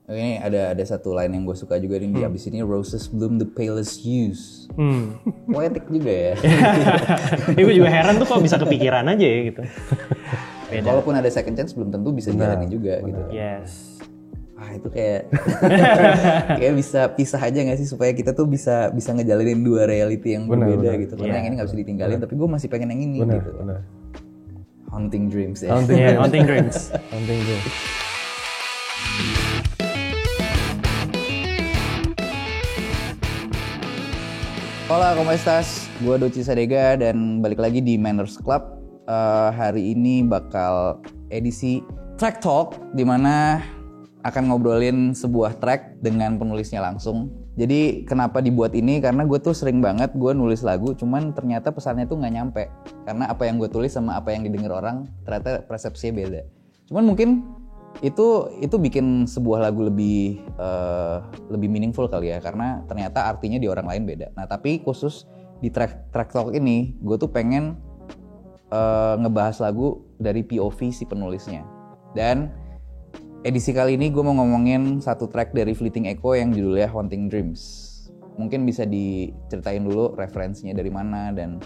Ini ada satu line yang gue suka juga nih di abis ini, roses bloom the palest hues. Poetik juga ya. Gue juga heran tuh kok bisa kepikiran aja ya gitu. Walaupun ada second chance belum tentu bisa jalani juga gitu. Yes. Itu kayak bisa pisah aja nggak sih supaya kita tuh bisa ngejalanin dua reality yang berbeda gitu. Karena yang ini nggak bisa ditinggalin, tapi gue masih pengen yang ini gitu. Haunting dreams ya. Haunting dreams. Hola, ¿cómo estás? Gue Doci Sadega dan balik lagi di Manners Club. Hari ini bakal edisi Track Talk, di mana akan ngobrolin sebuah track dengan penulisnya langsung. Jadi kenapa dibuat ini? Karena gue tuh sering banget gue nulis lagu, cuman ternyata pesannya tuh nggak nyampe. Karena apa yang gue tulis sama apa yang didengar orang ternyata persepsinya beda. Cuman mungkin itu bikin sebuah lagu lebih meaningful kali ya, karena ternyata artinya di orang lain beda. Nah tapi khusus di track talk ini gue tuh pengen ngebahas lagu dari POV si penulisnya. Dan edisi kali ini gue mau ngomongin satu track dari Fleeting Echo yang judulnya Haunting Dreams. Mungkin bisa diceritain dulu referensinya dari mana dan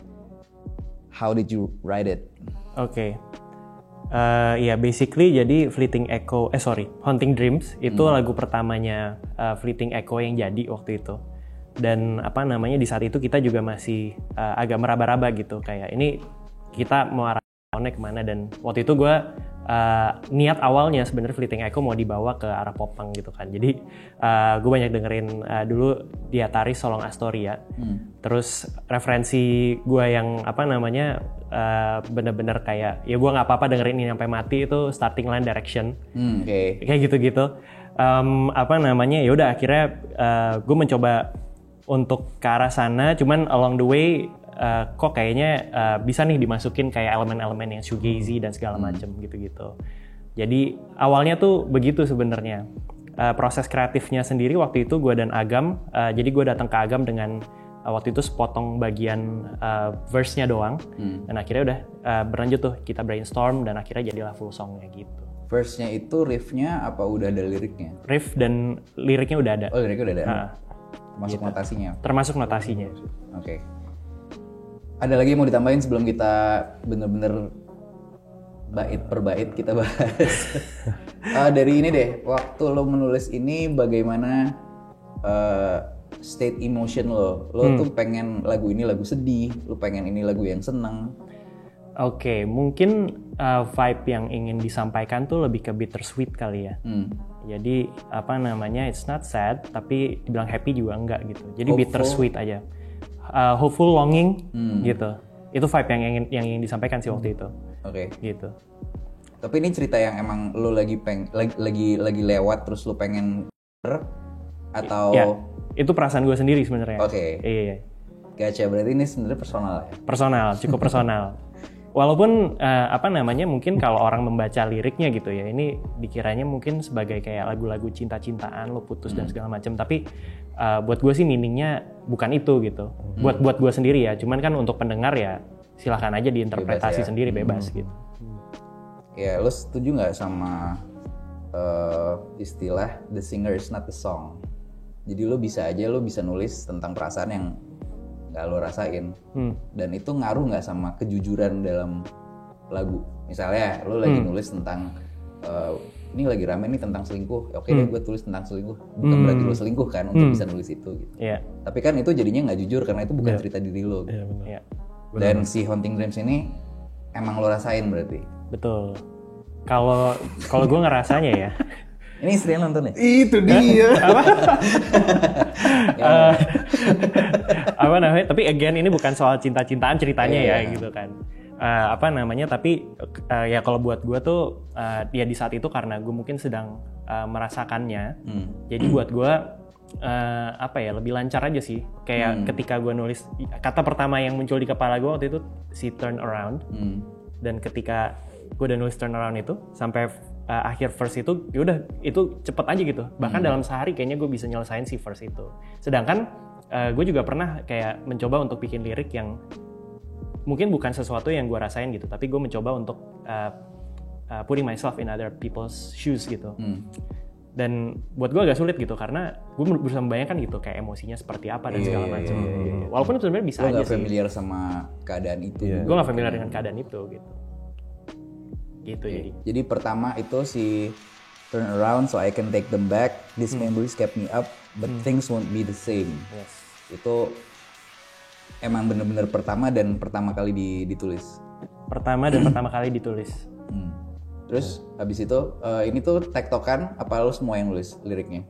how did you write it? Oke. Basically jadi Haunting Dreams itu lagu pertamanya Fleeting Echo yang jadi waktu itu. Dan di saat itu kita juga masih agak meraba-raba gitu, kayak ini kita mau arahnya kemana. Dan waktu itu gue niat awalnya sebenarnya Fleeting Echo mau dibawa ke arah popang gitu kan. Jadi gue banyak dengerin dulu Diataris Solong Astoria. Terus referensi gue yang bener-bener kayak ya gue nggak apa-apa dengerin ini sampai mati itu Starting Line Direction. Kayak gitu-gitu. Ya udah akhirnya gue mencoba untuk ke arah sana, cuman along the way kok kayaknya bisa nih dimasukin kayak elemen-elemen yang shoegazy dan segala macem gitu-gitu. Jadi awalnya tuh begitu sebenarnya. Proses kreatifnya sendiri waktu itu gue dan Agam, jadi gue datang ke Agam dengan waktu itu sepotong bagian verse-nya doang. Dan akhirnya udah berlanjut tuh, kita brainstorm dan akhirnya jadilah full song-nya gitu. Verse-nya itu riff-nya apa udah ada liriknya? Riff dan liriknya udah ada. Oh, liriknya udah ada? Termasuk gitu. Notasinya? Termasuk notasinya. Oke. Ada lagi yang mau ditambahin sebelum kita bener-bener bait per bait kita bahas? Dari ini deh, waktu lo menulis ini bagaimana state emotion lo? Lo tuh pengen lagu ini lagu sedih, lo pengen ini lagu yang seneng? Oke, mungkin vibe yang ingin disampaikan tuh lebih ke bittersweet kali ya. Jadi it's not sad, tapi dibilang happy juga enggak gitu. Jadi hopeful. Bittersweet aja. Hopeful, longing gitu. Itu vibe yang ingin disampaikan sih waktu itu. Oke. Gitu. Tapi ini cerita yang emang lo lagi lewat terus lo pengen atau? Ya, itu perasaan gue sendiri sebenarnya. Oke. Iya. Gotcha, berarti ini sebenarnya personal ya? Personal, cukup personal. Walaupun mungkin kalau orang membaca liriknya gitu ya, ini dikiranya mungkin sebagai kayak lagu-lagu cinta-cintaan, lo putus dan segala macam. Tapi buat gue sih meaningnya bukan itu gitu. Buat gue sendiri ya. Cuman kan untuk pendengar ya silahkan aja diinterpretasi sendiri, bebas gitu. Ya, lo setuju nggak sama istilah the singer is not the song? Jadi lo bisa nulis tentang perasaan yang nggak lo rasain, dan itu ngaruh nggak sama kejujuran dalam lagu? Misalnya lo lagi nulis tentang ini lagi rame nih tentang selingkuh, oke deh gue tulis tentang selingkuh, bukan berarti lo selingkuh kan untuk bisa nulis itu gitu. Tapi kan itu jadinya nggak jujur karena itu bukan cerita diri lo gitu. Dan si Haunting Dreams ini emang lo rasain berarti? Betul. Kalau gue ngerasanya ya. Ini istrinya nonton ya? Itu dia. Tapi again ini bukan soal cinta-cintaan ceritanya ya gitu kan. Tapi ya kalau buat gue tuh ya di saat itu karena gue mungkin sedang merasakannya. Jadi buat gue lebih lancar aja sih. Kayak ketika gue nulis, kata pertama yang muncul di kepala gue waktu itu si turn around. Dan ketika gue udah nulis turn around itu sampai akhir verse itu, yaudah itu cepet aja gitu. Bahkan dalam sehari kayaknya gue bisa nyelesain si verse itu. Sedangkan gue juga pernah kayak mencoba untuk bikin lirik yang mungkin bukan sesuatu yang gue rasain gitu, tapi gue mencoba untuk putting myself in other people's shoes gitu. Dan buat gue agak sulit gitu karena gue berusaha membayangkan gitu kayak emosinya seperti apa dan segala macam. Walaupun sebenarnya bisa Lo aja gak sih. familiar sama keadaan itu. Gue gak familiar dengan keadaan itu gitu. Gitu Jadi pertama itu si turn around so I can take them back. These memories kept me up, but things won't be the same. Yes. Itu emang bener-bener pertama dan pertama kali ditulis. Pertama kali ditulis. Terus habis itu ini tuh tektokan apa lo semua yang nulis liriknya?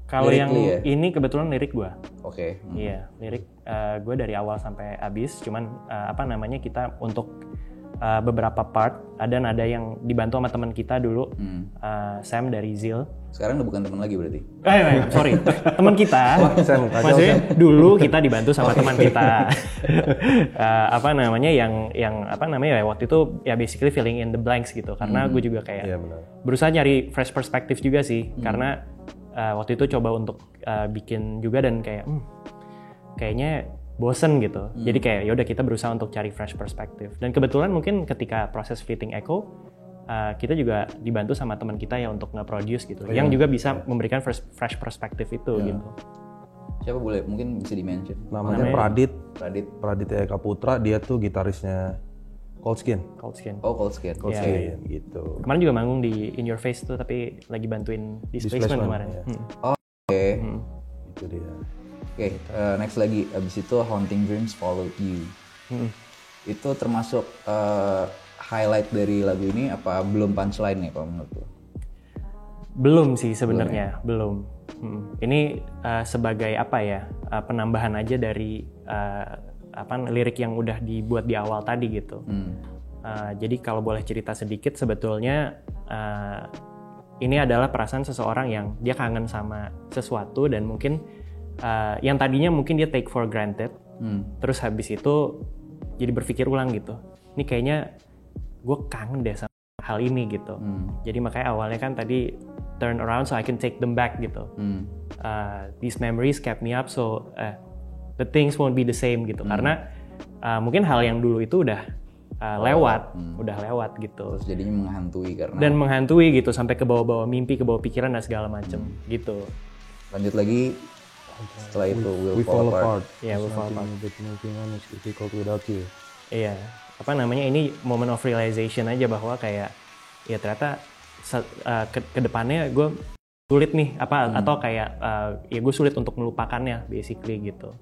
Kalau yang Lyrically ya? ini kebetulan lirik gue. Oke. Iya, lirik gue dari awal sampai habis. Cuman apa namanya kita untuk beberapa part ada nada yang dibantu sama teman kita dulu, Sam dari Zil. Sekarang udah bukan teman lagi berarti? Sorry, teman kita. Maksudnya dulu kita dibantu sama teman kita. Apa namanya yang apa namanya ya waktu itu ya basically filling in the blanks gitu. Karena gue juga kayak berusaha nyari fresh perspective juga sih. Karena waktu itu coba untuk bikin juga dan kayak kayaknya bosen gitu. Jadi kayak yaudah kita berusaha untuk cari fresh perspective. Dan kebetulan mungkin ketika proses Fleeting Echo kita juga dibantu sama teman kita ya untuk nge-produce gitu. Yang juga bisa memberikan fresh perspective itu gitu. Siapa boleh mungkin bisa di-mention? Namanya Pradit Eka Putra, dia tuh gitarisnya Cold Skin. Cold Skin. Oh, Cold Skin. Gitu. Kemarin juga manggung di In Your Face tuh tapi lagi bantuin Displacement kemarin. Ya. Oke. Itu dia. Oke, next lagi abis itu Haunting Dreams Follow You. Itu termasuk highlight dari lagu ini apa belum punchline nih kalau menurut lo? Belum sih sebenarnya, belum. Ini sebagai apa ya penambahan aja dari lirik yang udah dibuat di awal tadi gitu. Jadi kalau boleh cerita sedikit sebetulnya ini adalah perasaan seseorang yang dia kangen sama sesuatu dan mungkin yang tadinya mungkin dia take for granted, terus habis itu jadi berpikir ulang gitu. Ini kayaknya gue kangen deh sama hal ini gitu. Jadi makanya awalnya kan tadi turn around so I can take them back gitu. These memories kept me up so the things won't be the same gitu. Karena mungkin hal yang dulu itu udah lewat gitu. Terus jadinya menghantui karena dan menghantui gitu sampai ke bawah-bawah mimpi, ke bawah pikiran dan segala macem gitu. Lanjut lagi setelah itu We Fall Apart. Iya, We Fall Apart. Moving on is difficult without you. Iya, apa namanya ini moment of realization aja bahwa kayak ya ternyata ke depannya gue sulit nih atau kayak ya gue sulit untuk melupakannya basically gitu.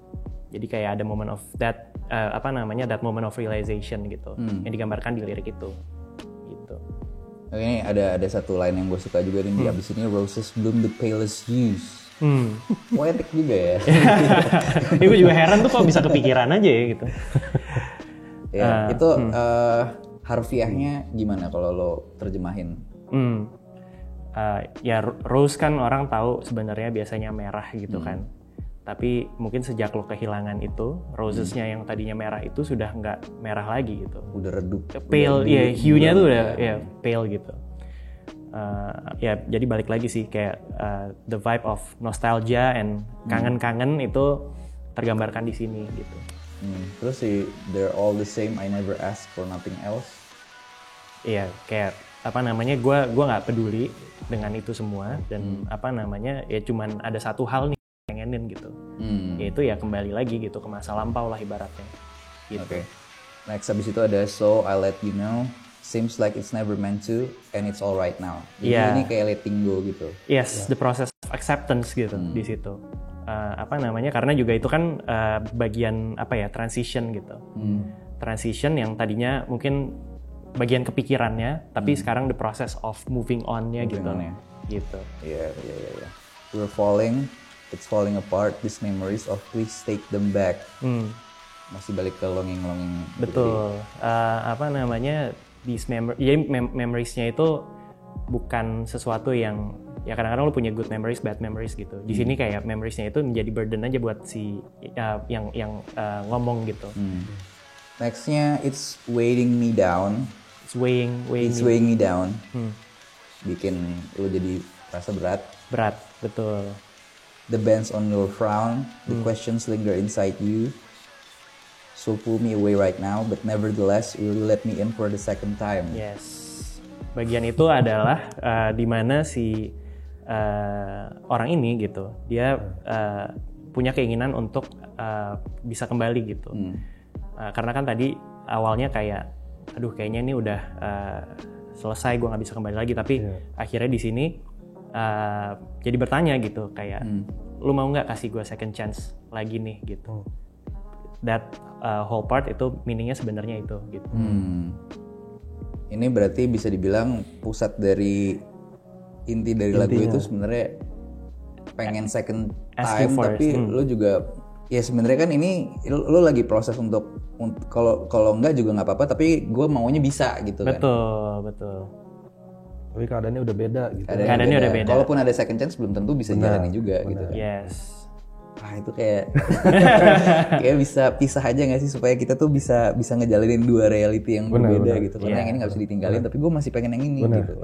Jadi kayak ada moment of that that moment of realization gitu yang digambarkan di lirik itu gitu. Oke, ini ada satu line yang gue suka juga nih di abis ini Roses bloom the palest hues. Poetik juga ya. Ini gue juga heran tuh kok bisa kepikiran aja ya gitu. Ya, itu harfiahnya gimana kalau lo terjemahin? Ya rose kan orang tahu sebenarnya biasanya merah gitu kan. Tapi mungkin sejak lo kehilangan itu, rosesnya yang tadinya merah itu sudah nggak merah lagi gitu. Udah redup. Pale, ya hue-nya tuh udah ya pale gitu. Ya jadi balik lagi sih kayak the vibe of nostalgia and kangen-kangen itu tergambarkan di sini gitu. Terus sih they're all the same, I never ask for nothing else. Iya kayak apa namanya gue nggak peduli dengan itu semua dan apa namanya ya cuman ada satu hal nih pengenin gitu. Yaitu ya kembali lagi gitu ke masa lampau lah ibaratnya. Gitu. Oke. Next habis itu ada So I Let You Know. Seems like it's never meant to and it's all right now. Jadi ini kayak letting go gitu. Yes, the process of acceptance gitu di situ. Apa namanya? Karena juga itu kan bagian apa ya transition gitu. Transition yang tadinya mungkin bagian kepikirannya, tapi sekarang the process of moving on-nya gitu. Gitu. Iya. We're falling, it's falling apart. These memories of please take them back. Masih balik ke longing. Betul. Apa namanya? These memories-nya itu bukan sesuatu yang ya kadang-kadang lo punya good memories, bad memories gitu. Di sini kayak memories-nya itu menjadi burden aja buat si yang ngomong gitu. Nextnya it's weighing me down. It's weighing me down. Bikin lo jadi rasa berat. Berat, betul. The bends on your frown, the questions linger inside you. So pull me away right now, but nevertheless you will let me in for the second time. Yes. Bagian itu adalah di mana si orang ini gitu, dia punya keinginan untuk bisa kembali gitu. Karena kan tadi awalnya kayak, aduh kayaknya ini udah selesai, gue nggak bisa kembali lagi. Tapi akhirnya di sini jadi bertanya gitu, kayak lu mau nggak kasih gue second chance lagi nih gitu. That whole part itu meaningnya sebenarnya itu gitu. Ini berarti bisa dibilang pusat dari inti dari lagu itu sebenarnya pengen second time, tapi lu juga ya sebenarnya kan ini lu lagi proses untuk kalau enggak juga nggak apa-apa, tapi gue maunya bisa gitu kan. Betul. Tapi keadaannya udah beda gitu. Keadaannya udah beda. Kalaupun ada second chance belum tentu bisa jalanin juga gitu kan. Yes. Itu kayak kayak bisa pisah aja nggak sih supaya kita tuh bisa ngejalanin dua reality yang berbeda gitu. Karena yang ini nggak bisa ditinggalin, tapi gue masih pengen yang ini gitu.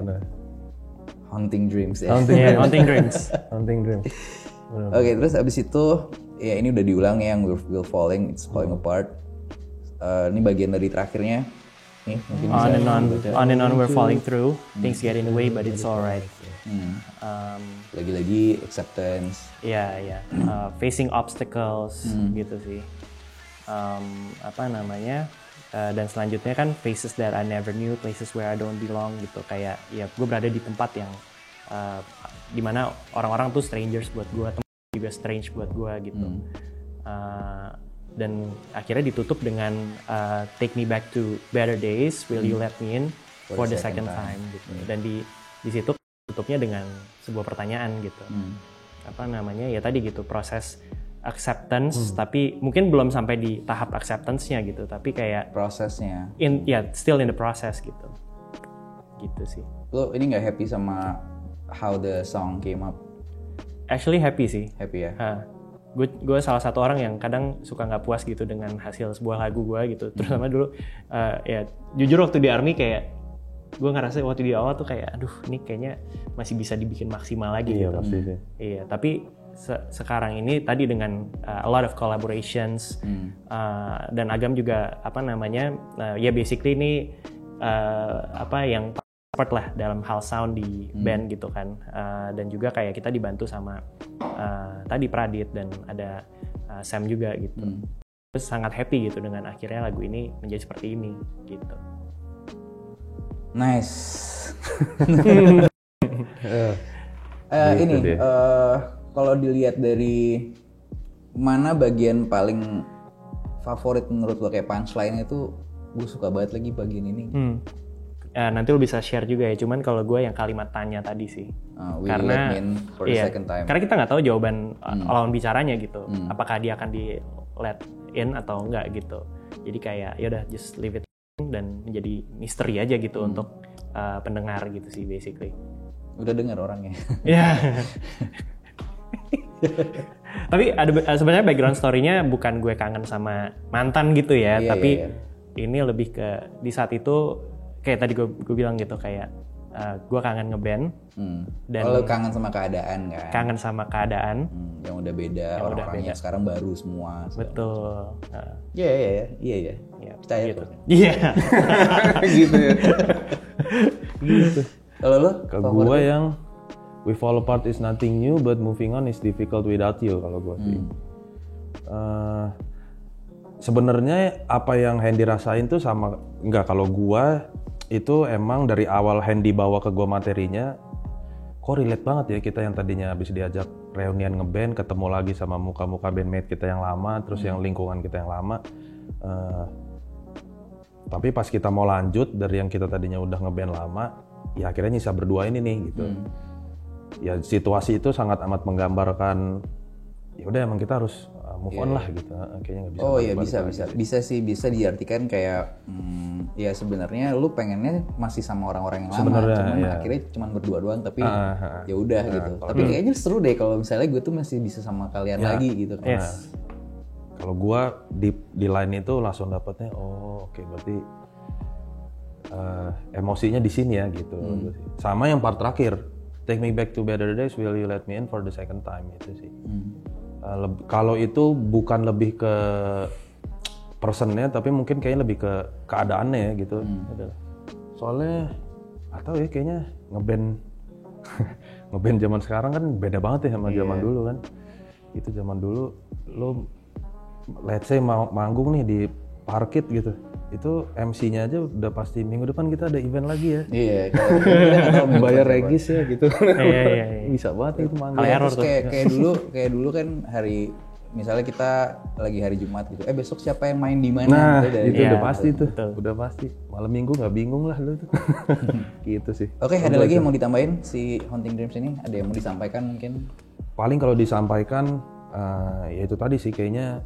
Haunting dreams ya. Haunting dreams. Oke, terus abis itu ya ini udah diulang ya, yang We're Falling, It's Falling Apart. Ini bagian dari terakhirnya. Nih, mungkin on and on we're falling through. Things get in the way, but it's alright. Lagi-lagi acceptance. Iya. Facing obstacles gitu sih. Dan selanjutnya kan faces that I never knew, places where I don't belong gitu. Kayak ya gue berada di tempat yang dimana orang-orang tuh strangers buat gue, tempat juga strange buat gue gitu. Dan akhirnya ditutup dengan Take Me Back to Better Days, Will You Let Me In for the second time gitu. Dan di situ tutupnya dengan sebuah pertanyaan gitu. Ya tadi gitu, proses acceptance, tapi mungkin belum sampai di tahap acceptance-nya gitu, tapi kayak prosesnya. Still in the process gitu. Gitu sih. Lo ini nggak happy sama how the song came up? Actually happy sih. Happy ya? Gue salah satu orang yang kadang suka nggak puas gitu dengan hasil sebuah lagu gue gitu. Terutama dulu ya jujur waktu di ARMY kayak gue ngerasa waktu di awal tuh kayak aduh ini kayaknya masih bisa dibikin maksimal lagi gitu. Pasti sih. Iya, tapi sekarang ini tadi dengan a lot of collaborations dan Agam juga ya basically ini yang part lah dalam hal sound di band gitu kan, dan juga kayak kita dibantu sama tadi Pradit dan ada Sam juga gitu. Terus sangat happy gitu dengan akhirnya lagu ini menjadi seperti ini gitu. Nice. Kalau dilihat dari mana bagian paling favorit menurut lo, kayak punchline itu gue suka banget lagi bagian ini. Nanti lo bisa share juga ya, cuman kalau gue yang kalimat tanya tadi sih, karena for the second time. Karena kita nggak tahu jawaban lawan bicaranya gitu, apakah dia akan di let in atau enggak gitu. Jadi kayak ya udah just leave it dan menjadi misteri aja gitu untuk pendengar gitu sih basically. Udah dengar orangnya. Ya. Tapi ada sebenarnya background story-nya bukan gue kangen sama mantan gitu ya, tapi ini lebih ke di saat itu kayak tadi gue bilang gitu, kayak gue kangen ngeband. Dan kalau kangen sama keadaan kan? Kangen sama keadaan. Yang udah beda, orang-orangnya sekarang baru semua. Betul. Iya. Percaya gitu. tuh. Iya. Gitu ya. Gitu. Kalau lo? Kalau gue yang We Fall Apart is nothing new, but moving on is difficult without you. Kalau gue sih. Sebenarnya apa yang Hendy rasain tuh sama enggak. Kalau gue itu emang dari awal Hendy bawa ke gue materinya, kok relate banget ya kita yang tadinya habis diajak reunian ngeband, ketemu lagi sama muka-muka bandmate kita yang lama, terus yang lingkungan kita yang lama. Tapi pas kita mau lanjut dari yang kita tadinya udah ngeband lama, ya akhirnya nyisa berdua ini nih gitu. Ya situasi itu sangat amat menggambarkan ya udah emang kita harus move on lah gitu. Kayaknya nggak bisa. Oh iya, bisa diartikan kayak ya sebenarnya lu pengennya masih sama orang-orang yang lama, cuman akhirnya cuman berdua doang, tapi ya udah gitu. Tapi kayaknya seru deh kalau misalnya gue tuh masih bisa sama kalian lagi gitu. Yes. Kalau gue di line itu langsung dapetnya oke, berarti emosinya di sini ya gitu. Sama yang part terakhir, Take Me Back to Better Days, Will You Let Me In for the second time itu sih. Kalau itu bukan lebih ke personnya, tapi mungkin kayaknya lebih ke keadaannya ya gitu. Soalnya atau ya kayaknya ngeband ngeband zaman sekarang kan beda banget ya sama zaman dulu kan. Itu zaman dulu lo let's say manggung nih di parkit gitu. Itu MC-nya aja udah pasti minggu depan kita ada event lagi ya. Iya. Bayar regis ya gitu. Iya. Bisa banget itu manggung. Terus kayak dulu kan hari misalnya kita lagi hari Jumat gitu. Besok siapa yang main di mana? Nah, gitu, itu udah pasti tuh. betul. Udah pasti. Malam Minggu nggak bingung lah lu tuh. Gitu sih. Oke, ada lagi yang mau ditambahin si Haunting Dreams ini? Ada yang mau disampaikan mungkin? Paling kalau disampaikan ya itu tadi sih kayaknya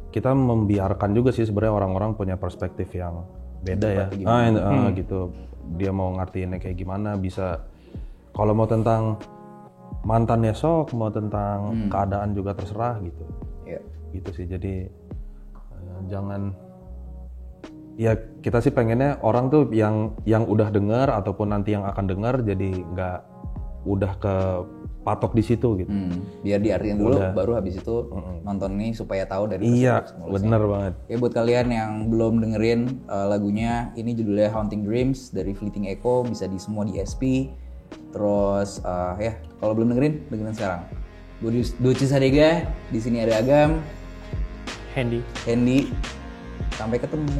kita membiarkan juga sih sebenarnya orang-orang punya perspektif yang beda ya. Gitu. Dia mau ngertiinnya kayak gimana, bisa kalau mau tentang mantannya sok, mau tentang keadaan juga terserah gitu. Iya. Gitu sih. Jadi jangan ya kita sih pengennya orang tuh yang udah dengar ataupun nanti yang akan dengar jadi nggak udah ke patok di situ gitu. Biar diartiin dulu, baru habis itu nonton nih supaya tahu dari perspektif bener banget. Ya buat kalian yang belum dengerin lagunya, ini judulnya Haunting Dreams dari Fleeting Echo, bisa di semua di SP. Terus ya kalau belum dengerin sekarang. Gue Doci Sadega, di sini ada Agam, Hendy. Sampai ketemu.